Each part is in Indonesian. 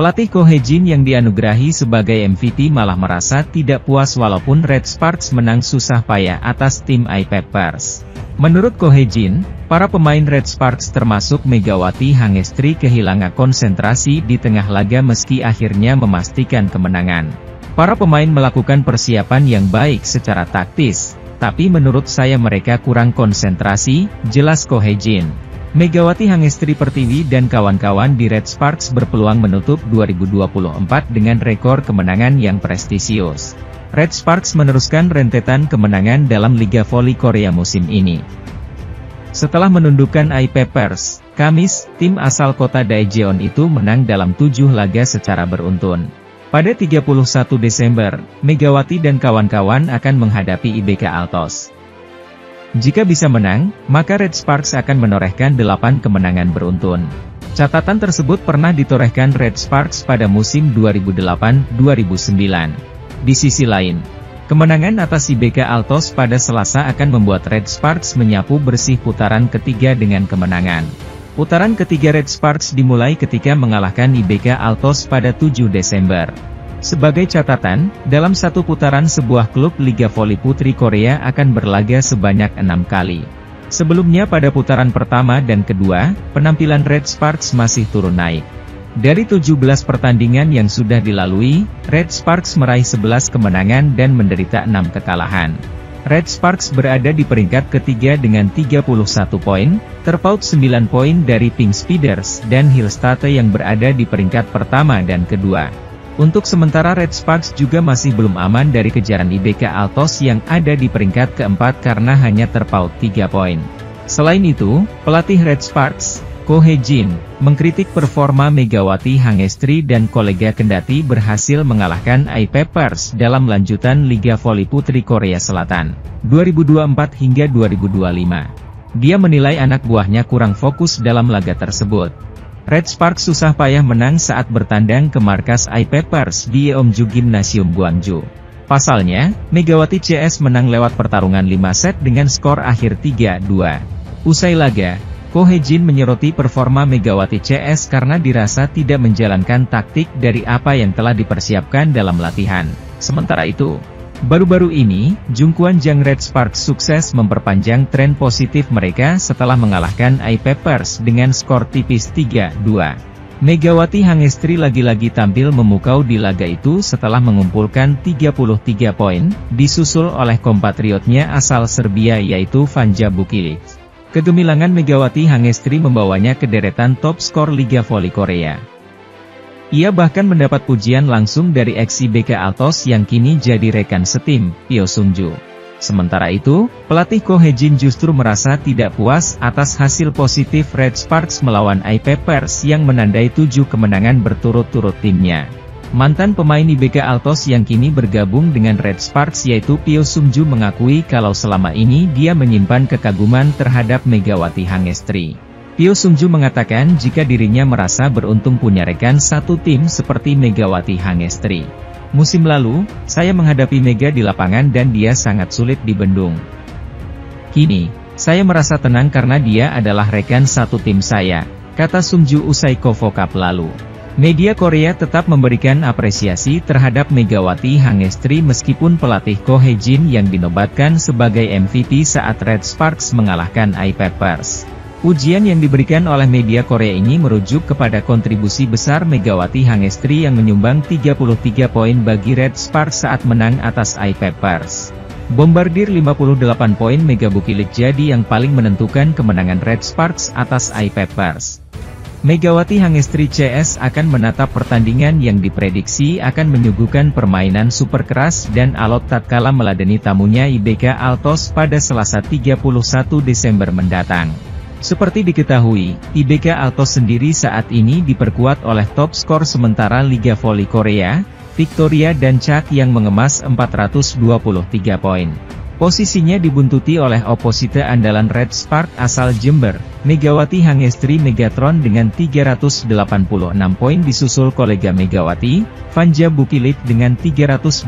Pelatih Ko Hee-jin yang dianugerahi sebagai MVP malah merasa tidak puas walaupun Red Sparks menang susah payah atas tim I-Peppers. Menurut Ko Hee-jin, para pemain Red Sparks termasuk Megawati Hangestri kehilangan konsentrasi di tengah laga meski akhirnya memastikan kemenangan. Para pemain melakukan persiapan yang baik secara taktis, tapi menurut saya mereka kurang konsentrasi, jelas Ko Hee-jin. Megawati Hangestri Pertiwi dan kawan-kawan di Red Sparks berpeluang menutup 2024 dengan rekor kemenangan yang prestisius. Red Sparks meneruskan rentetan kemenangan dalam Liga Voli Korea musim ini. Setelah menundukkan I-Peppers, Kamis, tim asal kota Daejeon itu menang dalam 7 laga secara beruntun. Pada 31 Desember, Megawati dan kawan-kawan akan menghadapi IBK Altos. Jika bisa menang, maka Red Sparks akan menorehkan 8 kemenangan beruntun. Catatan tersebut pernah ditorehkan Red Sparks pada musim 2008-2009. Di sisi lain, kemenangan atas IBK Altos pada Selasa akan membuat Red Sparks menyapu bersih putaran ketiga dengan kemenangan. Putaran ketiga Red Sparks dimulai ketika mengalahkan IBK Altos pada 7 Desember. Sebagai catatan, dalam satu putaran sebuah klub Liga Voli Putri Korea akan berlaga sebanyak 6 kali. Sebelumnya pada putaran pertama dan kedua, penampilan Red Sparks masih turun naik. Dari 17 pertandingan yang sudah dilalui, Red Sparks meraih 11 kemenangan dan menderita 6 kekalahan. Red Sparks berada di peringkat ketiga dengan 31 poin, terpaut 9 poin dari Pink Speeders dan Hillstate yang berada di peringkat pertama dan kedua. Untuk sementara Red Sparks juga masih belum aman dari kejaran IBK Altos yang ada di peringkat keempat karena hanya terpaut 3 poin. Selain itu, pelatih Red Sparks, Ko Hee-jin, mengkritik performa Megawati Hangestri dan kolega kendati berhasil mengalahkan I-Peppers dalam lanjutan Liga Voli Putri Korea Selatan, 2024 hingga 2025. Dia menilai anak buahnya kurang fokus dalam laga tersebut. Red Sparks susah payah menang saat bertandang ke markas I-Peppers di Yeomju Gymnasium Gwangju. Pasalnya, Megawati CS menang lewat pertarungan 5 set dengan skor akhir 3-2. Usai laga, Ko Hee-jin menyoroti performa Megawati CS karena dirasa tidak menjalankan taktik dari apa yang telah dipersiapkan dalam latihan. Sementara itu, baru-baru ini, Jungkwon Jang Red Sparks sukses memperpanjang tren positif mereka setelah mengalahkan I-Peppers dengan skor tipis 3-2. Megawati Hangestri lagi-lagi tampil memukau di laga itu setelah mengumpulkan 33 poin, disusul oleh kompatriotnya asal Serbia yaitu Vanja Bukilic. Kegemilangan Megawati Hangestri membawanya ke deretan top skor Liga Voli Korea. Ia bahkan mendapat pujian langsung dari ex-IBK Altos yang kini jadi rekan setim, Pyo Sung-ju. Sementara itu, pelatih Ko Hee-jin justru merasa tidak puas atas hasil positif Red Sparks melawan I-Peppers yang menandai 7 kemenangan berturut-turut timnya. Mantan pemain IBK Altos yang kini bergabung dengan Red Sparks yaitu Pyo Sung-ju mengakui kalau selama ini dia menyimpan kekaguman terhadap Megawati Hangestri. Pyo Sung-ju mengatakan jika dirinya merasa beruntung punya rekan satu tim seperti Megawati Hangestri. Musim lalu, saya menghadapi Mega di lapangan dan dia sangat sulit dibendung. Kini, saya merasa tenang karena dia adalah rekan satu tim saya, kata Sung-ju usai KOFO Cup lalu. Media Korea tetap memberikan apresiasi terhadap Megawati Hangestri meskipun pelatih Ko Hee-jin yang dinobatkan sebagai MVP saat Red Sparks mengalahkan I-Peppers. Pujian yang diberikan oleh media Korea ini merujuk kepada kontribusi besar Megawati Hangestri yang menyumbang 33 poin bagi Red Sparks saat menang atas I-Peppers. Bombardir 58 poin Mega Bukilic jadi yang paling menentukan kemenangan Red Sparks atas I-Peppers. Megawati Hangestri CS akan menatap pertandingan yang diprediksi akan menyuguhkan permainan super keras dan alot tatkala meladeni tamunya IBK Altos pada Selasa 31 Desember mendatang. Seperti diketahui, IBK Altos sendiri saat ini diperkuat oleh top skor sementara Liga Voli Korea, Victoria dan Chak yang mengemas 423 poin. Posisinya dibuntuti oleh oposite andalan Red Sparks asal Jember, Megawati Hangestri Megatron dengan 386 poin disusul kolega Megawati, Vanja Bukilic dengan 380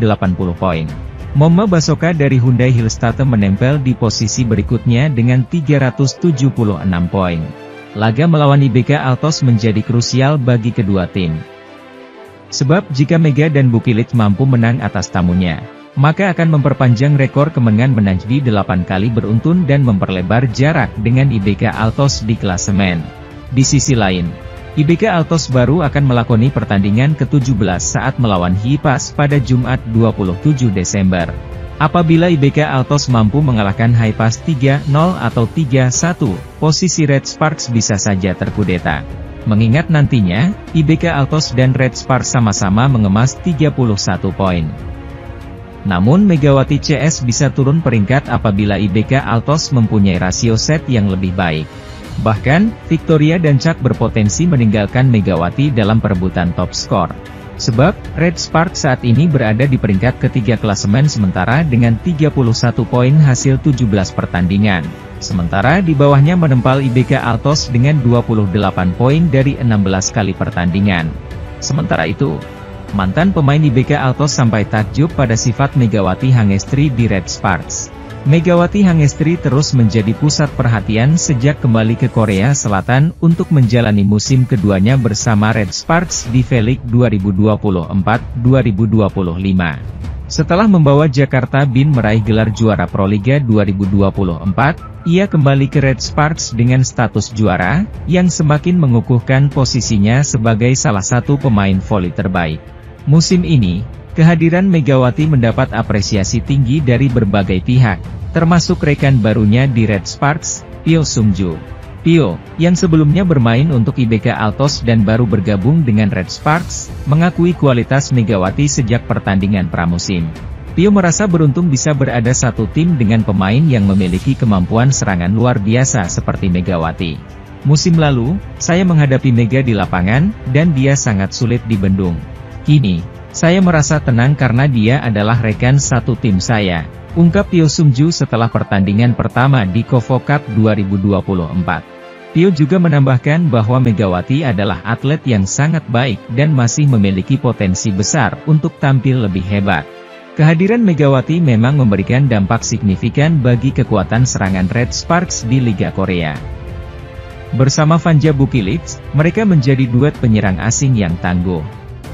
poin. Momma Basoka dari Hyundai Hillstate menempel di posisi berikutnya dengan 376 poin. Laga melawan IBK Altos menjadi krusial bagi kedua tim. Sebab jika Mega dan Bukilit mampu menang atas tamunya, maka akan memperpanjang rekor kemenangan Menanjdi 8 kali beruntun dan memperlebar jarak dengan IBK Altos di klasemen. Di sisi lain, IBK Altos baru akan melakoni pertandingan ke-17 saat melawan Hipas pada Jumat 27 Desember. Apabila IBK Altos mampu mengalahkan Hipas 3-0 atau 3-1, posisi Red Sparks bisa saja terkudeta. Mengingat nantinya, IBK Altos dan Red Sparks sama-sama mengemas 31 poin. Namun Megawati CS bisa turun peringkat apabila IBK Altos mempunyai rasio set yang lebih baik. Bahkan, Victoria dan Chuck berpotensi meninggalkan Megawati dalam perebutan top skor. Sebab, Red Sparks saat ini berada di peringkat ketiga klasemen sementara dengan 31 poin hasil 17 pertandingan. Sementara di bawahnya menempal IBK Altos dengan 28 poin dari 16 kali pertandingan. Sementara itu, mantan pemain IBK Altos sampai takjub pada sifat Megawati Hangestri di Red Sparks. Megawati Hangestri terus menjadi pusat perhatian sejak kembali ke Korea Selatan untuk menjalani musim keduanya bersama Red Sparks di V-League 2024-2025. Setelah membawa Jakarta Bin meraih gelar juara Proliga 2024, ia kembali ke Red Sparks dengan status juara, yang semakin mengukuhkan posisinya sebagai salah satu pemain voli terbaik. Musim ini, kehadiran Megawati mendapat apresiasi tinggi dari berbagai pihak, termasuk rekan barunya di Red Sparks, Pyo Sung-ju. Pyo, yang sebelumnya bermain untuk IBK Altos dan baru bergabung dengan Red Sparks, mengakui kualitas Megawati sejak pertandingan pramusim. Pyo merasa beruntung bisa berada satu tim dengan pemain yang memiliki kemampuan serangan luar biasa seperti Megawati. Musim lalu, saya menghadapi Mega di lapangan, dan dia sangat sulit dibendung. Kini, saya merasa tenang karena dia adalah rekan satu tim saya, ungkap Pyo Sung-ju setelah pertandingan pertama di KOFO Cup 2024. Pyo juga menambahkan bahwa Megawati adalah atlet yang sangat baik dan masih memiliki potensi besar untuk tampil lebih hebat. Kehadiran Megawati memang memberikan dampak signifikan bagi kekuatan serangan Red Sparks di Liga Korea. Bersama Vanja Bukilit, mereka menjadi duet penyerang asing yang tangguh.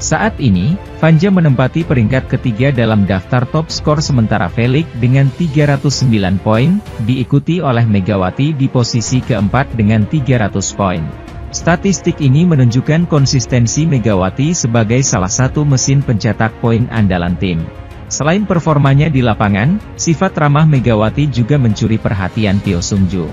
Saat ini, Vanja menempati peringkat ketiga dalam daftar top skor sementara V-League dengan 309 poin, diikuti oleh Megawati di posisi keempat dengan 300 poin. Statistik ini menunjukkan konsistensi Megawati sebagai salah satu mesin pencetak poin andalan tim. Selain performanya di lapangan, sifat ramah Megawati juga mencuri perhatian Pyo Sung-ju.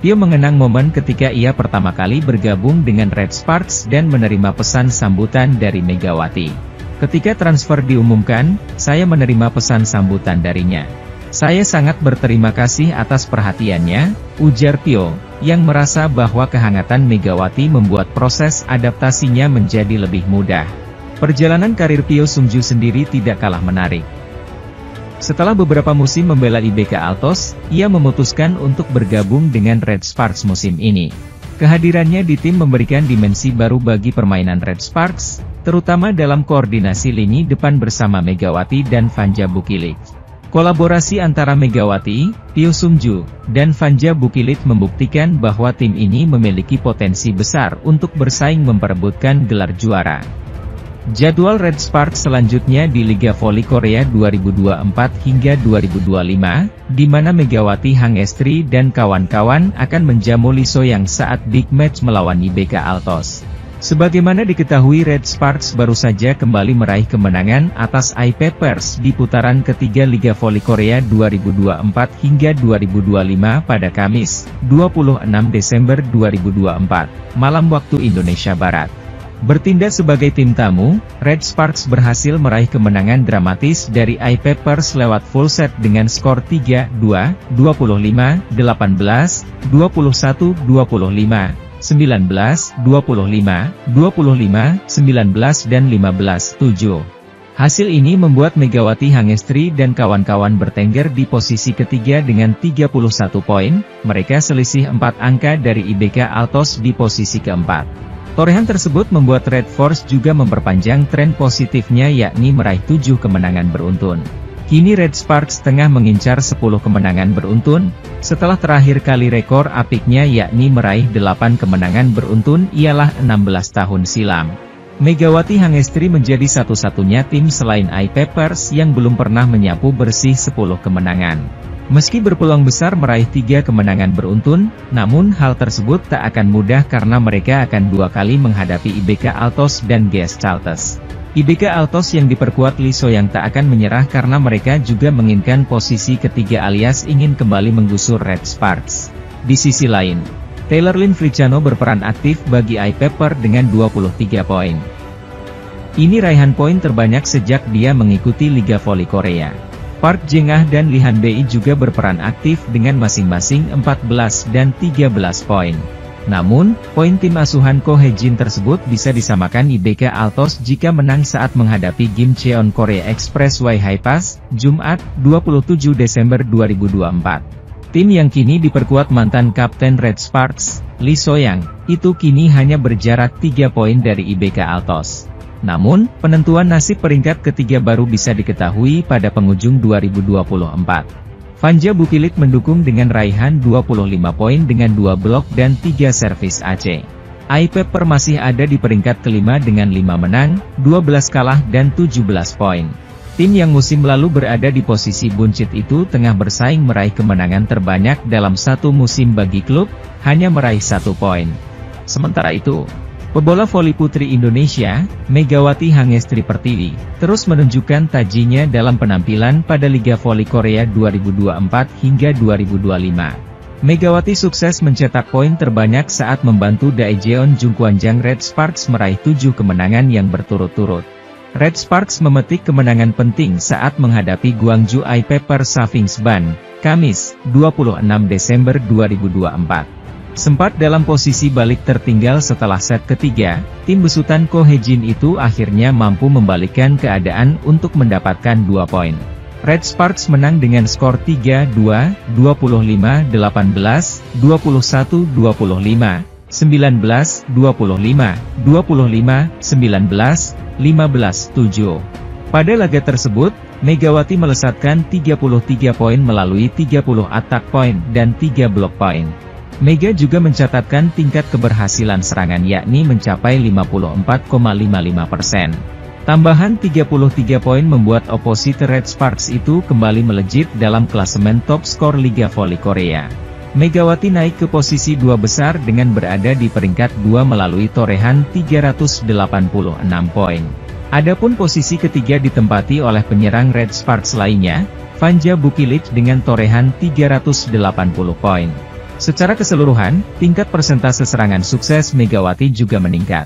Pyo mengenang momen ketika ia pertama kali bergabung dengan Red Sparks dan menerima pesan sambutan dari Megawati. Ketika transfer diumumkan, saya menerima pesan sambutan darinya. Saya sangat berterima kasih atas perhatiannya, ujar Pyo, yang merasa bahwa kehangatan Megawati membuat proses adaptasinya menjadi lebih mudah. Perjalanan karir Pyo Sung-ju sendiri tidak kalah menarik. Setelah beberapa musim membela IBK Altos, ia memutuskan untuk bergabung dengan Red Sparks musim ini. Kehadirannya di tim memberikan dimensi baru bagi permainan Red Sparks, terutama dalam koordinasi lini depan bersama Megawati dan Vanja Bukilit. Kolaborasi antara Megawati, Pyo Sung-ju, dan Vanja Bukilit membuktikan bahwa tim ini memiliki potensi besar untuk bersaing memperebutkan gelar juara. Jadwal Red Sparks selanjutnya di Liga Voli Korea 2024 hingga 2025, di mana Megawati Hangestri dan kawan-kawan akan menjamu Lee So-yang saat big match melawan IBK Altos. Sebagaimana diketahui Red Sparks baru saja kembali meraih kemenangan atas I-Peppers di putaran ketiga Liga Voli Korea 2024 hingga 2025 pada Kamis, 26 Desember 2024, malam waktu Indonesia Barat. Bertindak sebagai tim tamu, Red Sparks berhasil meraih kemenangan dramatis dari I-Peppers lewat full set dengan skor 3-2, 25, 18, 21, 25, 19, 25, 25, 19 dan 15-7. Hasil ini membuat Megawati Hangestri dan kawan-kawan bertengger di posisi ketiga dengan 31 poin, mereka selisih 4 angka dari IBK Altos di posisi keempat. Torehan tersebut membuat Red Force juga memperpanjang tren positifnya yakni meraih 7 kemenangan beruntun. Kini Red Sparks tengah mengincar 10 kemenangan beruntun, setelah terakhir kali rekor apiknya yakni meraih 8 kemenangan beruntun ialah 16 tahun silam. Megawati Hangestri menjadi satu-satunya tim selain iPappers yang belum pernah menyapu bersih 10 kemenangan. Meski berpeluang besar meraih 3 kemenangan beruntun, namun hal tersebut tak akan mudah karena mereka akan 2 kali menghadapi IBK Altos dan GS Caltes. IBK Altos yang diperkuat Lee Soyang tak akan menyerah karena mereka juga menginginkan posisi ketiga alias ingin kembali menggusur Red Sparks. Di sisi lain, Taylor Lynn Fricciano berperan aktif bagi iPappers dengan 23 poin. Ini raihan poin terbanyak sejak dia mengikuti Liga Voli Korea. Park Jeng-ah dan Lee Han-bei juga berperan aktif dengan masing-masing 14 dan 13 poin. Namun, poin tim asuhan Ko Hye-jin tersebut bisa disamakan IBK Altos jika menang saat menghadapi Gimcheon Korea Express Hypass, Jumat, 27 Desember 2024. Tim yang kini diperkuat mantan Kapten Red Sparks, Lee Soyang, itu kini hanya berjarak 3 poin dari IBK Altos. Namun, penentuan nasib peringkat ketiga baru bisa diketahui pada penghujung 2024. Vanja Bukilit mendukung dengan raihan 25 poin dengan 2 blok dan 3 servis AC. iPappers masih ada di peringkat kelima dengan 5 menang, 12 kalah dan 17 poin. Tim yang musim lalu berada di posisi buncit itu tengah bersaing meraih kemenangan terbanyak dalam satu musim bagi klub, hanya meraih 1 poin. Sementara itu, pebola voli putri Indonesia, Megawati Hangestri Pertiwi, terus menunjukkan tajinya dalam penampilan pada Liga Voli Korea 2024 hingga 2025. Megawati sukses mencetak poin terbanyak saat membantu Daejeon Jungkwanjang Red Sparks meraih 7 kemenangan yang berturut-turut. Red Sparks memetik kemenangan penting saat menghadapi Gwangju iPappers Safingsban, Kamis, 26 Desember 2024. Sempat dalam posisi balik tertinggal setelah set ketiga, tim besutan Ko Hye-jin itu akhirnya mampu membalikkan keadaan untuk mendapatkan 2 poin. Red Sparks menang dengan skor 3-2, 25-18, 21-25, 19-25, 25-19, 15-7. Pada laga tersebut, Megawati melesatkan 33 poin melalui 30 atak poin dan 3 blok poin. Mega juga mencatatkan tingkat keberhasilan serangan yakni mencapai 54,55%. Tambahan 33 poin membuat opposite Red Sparks itu kembali melejit dalam klasemen top skor Liga Voli Korea. Megawati naik ke posisi 2 besar dengan berada di peringkat 2 melalui torehan 386 poin. Adapun posisi ketiga ditempati oleh penyerang Red Sparks lainnya, Vanja Bukilit dengan torehan 380 poin. Secara keseluruhan, tingkat persentase serangan sukses Megawati juga meningkat.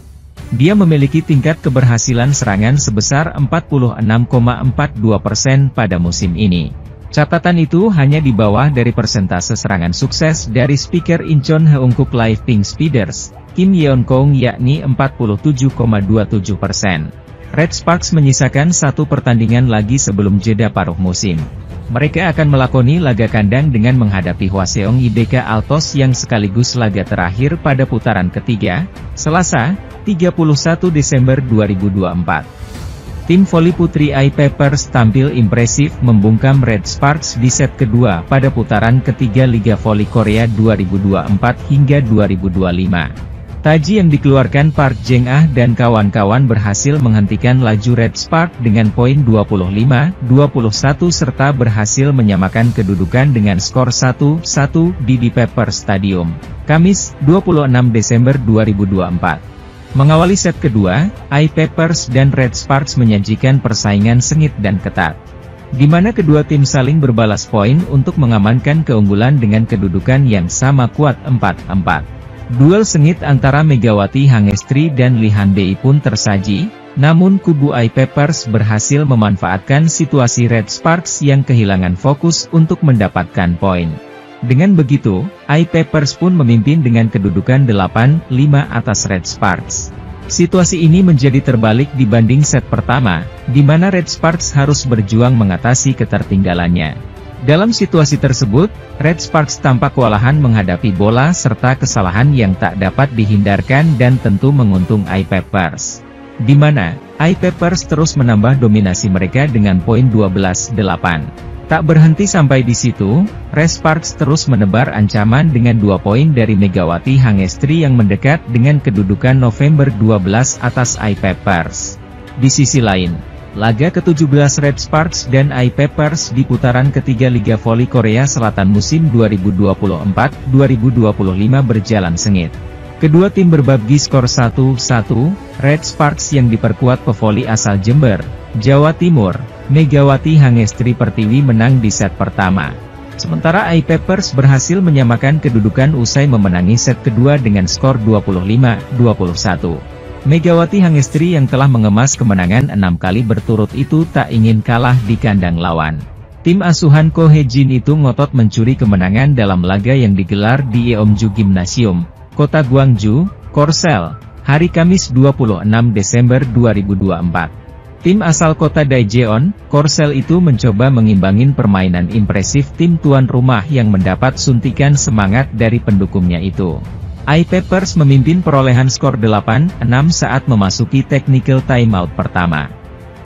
Dia memiliki tingkat keberhasilan serangan sebesar 46,42% pada musim ini. Catatan itu hanya di bawah dari persentase serangan sukses dari speaker Incheon Heungkuk Live Pink Speeders, Kim Yeon Kong yakni 47,27%. Red Sparks menyisakan 1 pertandingan lagi sebelum jeda paruh musim. Mereka akan melakoni laga kandang dengan menghadapi Hwaseong IBK Altos yang sekaligus laga terakhir pada putaran ketiga, Selasa, 31 Desember 2024. Tim voli putri iPappers tampil impresif membungkam Red Sparks di set kedua pada putaran ketiga Liga Voli Korea 2024 hingga 2025. Taji yang dikeluarkan Park Jeng-ah dan kawan-kawan berhasil menghentikan laju Red Sparks dengan poin 25-21 serta berhasil menyamakan kedudukan dengan skor 1-1 di Pappers Stadium, Kamis, 26 Desember 2024. Mengawali set kedua, iPappers dan Red Sparks menyajikan persaingan sengit dan ketat, di mana kedua tim saling berbalas poin untuk mengamankan keunggulan dengan kedudukan yang sama kuat 4-4. Duel sengit antara Megawati Hangestri dan Lee Han-bei pun tersaji, namun kubu iPappers berhasil memanfaatkan situasi Red Sparks yang kehilangan fokus untuk mendapatkan poin. Dengan begitu, iPappers pun memimpin dengan kedudukan 8-5 atas Red Sparks. Situasi ini menjadi terbalik dibanding set pertama, di mana Red Sparks harus berjuang mengatasi ketertinggalannya. Dalam situasi tersebut, Red Sparks tampak kewalahan menghadapi bola serta kesalahan yang tak dapat dihindarkan dan tentu menguntung iPappers. Di mana, iPappers terus menambah dominasi mereka dengan poin 12-8. Tak berhenti sampai di situ, Red Sparks terus menebar ancaman dengan 2 poin dari Megawati Hangestri yang mendekat dengan kedudukan November 12 atas iPappers. Di sisi lain, laga ke-17 Red Sparks dan iPappers di putaran ketiga Liga Voli Korea Selatan musim 2024-2025 berjalan sengit. Kedua tim berbagi skor 1-1, Red Sparks yang diperkuat pevoli asal Jember, Jawa Timur, Megawati Hangestri Pertiwi menang di set pertama. Sementara iPappers berhasil menyamakan kedudukan usai memenangi set kedua dengan skor 25-21. Megawati Hangestri yang telah mengemas kemenangan 6 kali berturut itu tak ingin kalah di kandang lawan. Tim asuhan Ko Hye-jin itu ngotot mencuri kemenangan dalam laga yang digelar di Yeomju Gymnasium, Kota Gwangju, Korsel, hari Kamis 26 Desember 2024. Tim asal kota Daejeon, Korsel itu mencoba mengimbangin permainan impresif tim tuan rumah yang mendapat suntikan semangat dari pendukungnya itu. iPappers memimpin perolehan skor 8-6 saat memasuki technical timeout pertama.